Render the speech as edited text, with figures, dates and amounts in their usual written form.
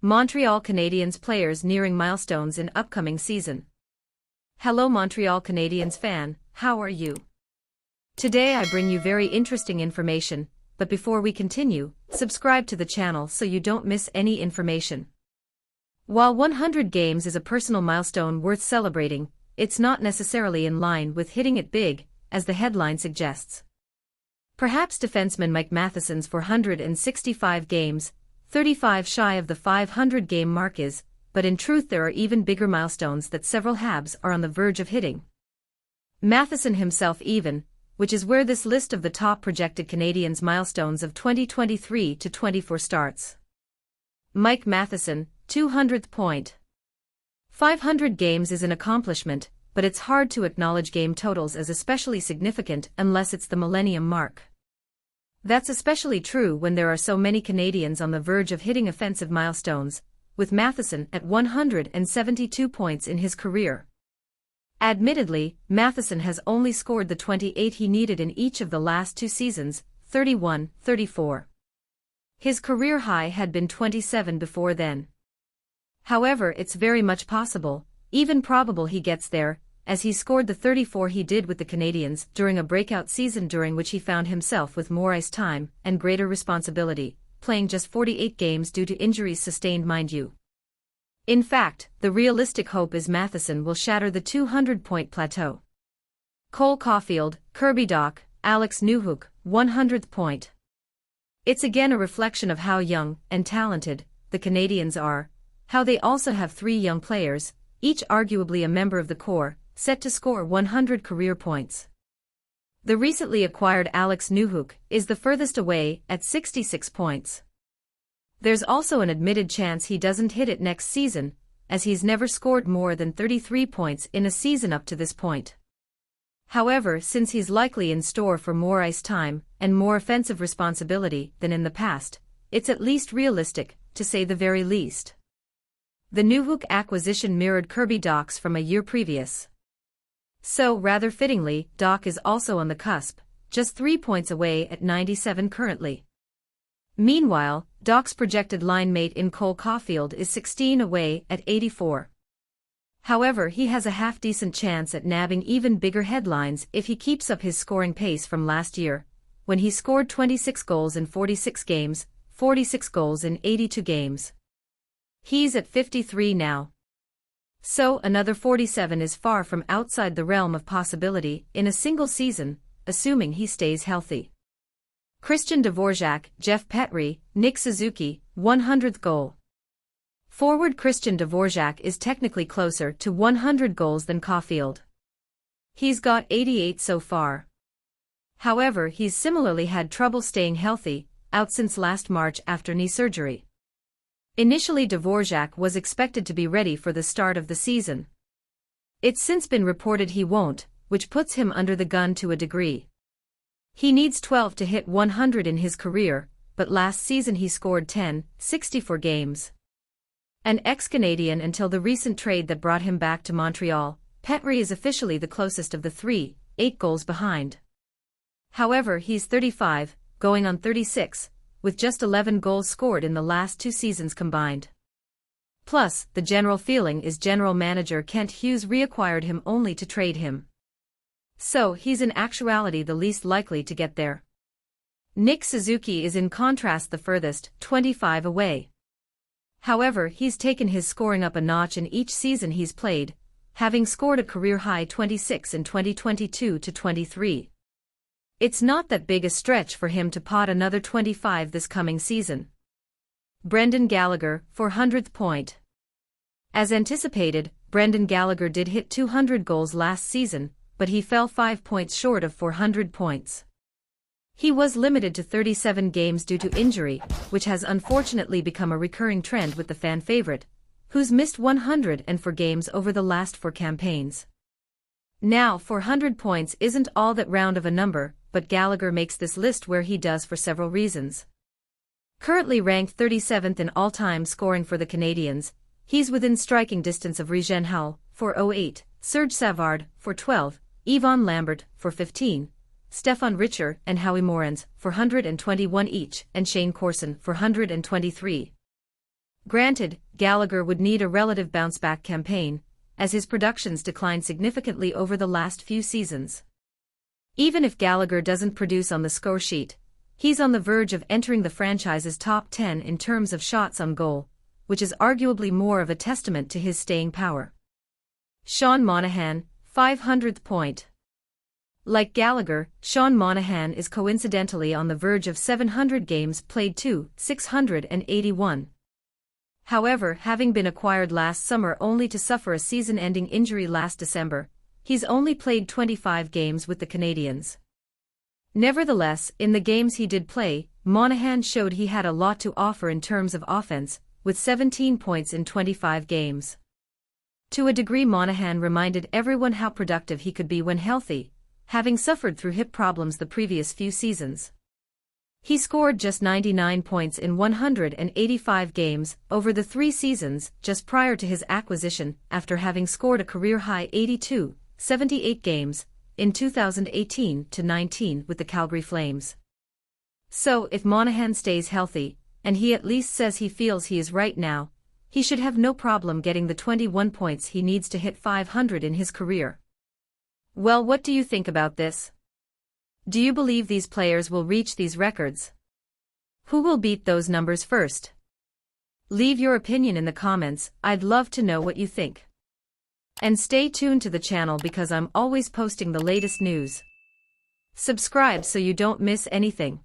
Montreal Canadiens players nearing milestones in upcoming season. Hello Montreal Canadiens fan, how are you? Today I bring you very interesting information, but before we continue, subscribe to the channel so you don't miss any information. While 100 games is a personal milestone worth celebrating, it's not necessarily in line with hitting it big, as the headline suggests. Perhaps defenseman Mike Matheson's 465 games, 35 shy of the 500-game mark is, but in truth there are even bigger milestones that several Habs are on the verge of hitting. Matheson himself even, which is where this list of the top projected Canadiens milestones of 2023 to 24 starts. Mike Matheson, 200th point. 500 games is an accomplishment, but it's hard to acknowledge game totals as especially significant unless it's the millennium mark. That's especially true when there are so many Canadiens on the verge of hitting offensive milestones, with Matheson at 172 points in his career. Admittedly, Matheson has only scored the 28 he needed in each of the last two seasons, 31-34. His career high had been 27 before then. However, it's very much possible, even probable he gets there, as he scored the 34 he did with the Canadiens during a breakout season during which he found himself with more ice time and greater responsibility, playing just 48 games due to injuries sustained, mind you. In fact, the realistic hope is Matheson will shatter the 200-point plateau. Cole Caulfield, Kirby Dach, Alex Newhook, 100th point. It's again a reflection of how young and talented the Canadiens are, how they also have three young players, each arguably a member of the core, set to score 100 career points. The recently acquired Alex Newhook is the furthest away at 66 points. There's also an admitted chance he doesn't hit it next season, as he's never scored more than 33 points in a season up to this point. However, since he's likely in store for more ice time and more offensive responsibility than in the past, it's at least realistic, to say the very least. The Newhook acquisition mirrored Kirby Dach's from a year previous. So, rather fittingly, Dach is also on the cusp, just 3 points away at 97 currently. Meanwhile, Dach's projected line mate in Cole Caulfield is 16 away at 84. However, he has a half-decent chance at nabbing even bigger headlines if he keeps up his scoring pace from last year, when he scored 26 goals in 46 games, 46 goals in 82 games. He's at 53 now. So, another 47 is far from outside the realm of possibility in a single season, assuming he stays healthy. Christian Dvorak, Jeff Petry, Nick Suzuki, 100th goal. Forward Christian Dvorak is technically closer to 100 goals than Caulfield. He's got 88 so far. However, he's similarly had trouble staying healthy, out since last March after knee surgery. Initially Dvorak was expected to be ready for the start of the season. It's since been reported he won't, which puts him under the gun to a degree. He needs 12 to hit 100 in his career, but last season he scored 64 games. An ex-Canadian until the recent trade that brought him back to Montreal, Petry is officially the closest of the three, 8 goals behind. However, he's 35, going on 36, with just 11 goals scored in the last two seasons combined. Plus, the general feeling is general manager Kent Hughes reacquired him only to trade him. So, he's in actuality the least likely to get there. Nick Suzuki is in contrast the furthest, 25 away. However, he's taken his scoring up a notch in each season he's played, having scored a career-high 26 in 2022 to 23. It's not that big a stretch for him to pot another 25 this coming season. Brendan Gallagher, 400th point. As anticipated, Brendan Gallagher did hit 200 goals last season, but he fell 5 points short of 400 points. He was limited to 37 games due to injury, which has unfortunately become a recurring trend with the fan favorite, who's missed 104 games over the last 4 campaigns. Now, 400 points isn't all that round of a number, but Gallagher makes this list where he does for several reasons. Currently ranked 37th in all-time scoring for the Canadiens, he's within striking distance of Regen Hull, 408, Serge Savard, 412, Yvon Lambert, 415, Stefan Richer and Howie Morans, 421 each, and Shane Corson, 423. Granted, Gallagher would need a relative bounce-back campaign, as his productions declined significantly over the last few seasons. Even if Gallagher doesn't produce on the score sheet, he's on the verge of entering the franchise's top 10 in terms of shots on goal, which is arguably more of a testament to his staying power. Sean Monahan, 500th point. Like Gallagher, Sean Monahan is coincidentally on the verge of 700 games played too, 681. However, having been acquired last summer only to suffer a season-ending injury last December, he's only played 25 games with the Canadiens. Nevertheless, in the games he did play, Monahan showed he had a lot to offer in terms of offense, with 17 points in 25 games. To a degree, Monahan reminded everyone how productive he could be when healthy, having suffered through hip problems the previous few seasons. He scored just 99 points in 185 games over the 3 seasons just prior to his acquisition, after having scored a career-high 78 games in 2018-19 with the Calgary Flames. So, if Monahan stays healthy, and he at least says he feels he is right now, he should have no problem getting the 21 points he needs to hit 500 in his career. Well, what do you think about this? Do you believe these players will reach these records? Who will beat those numbers first? Leave your opinion in the comments, I'd love to know what you think. And stay tuned to the channel because I'm always posting the latest news. Subscribe so you don't miss anything.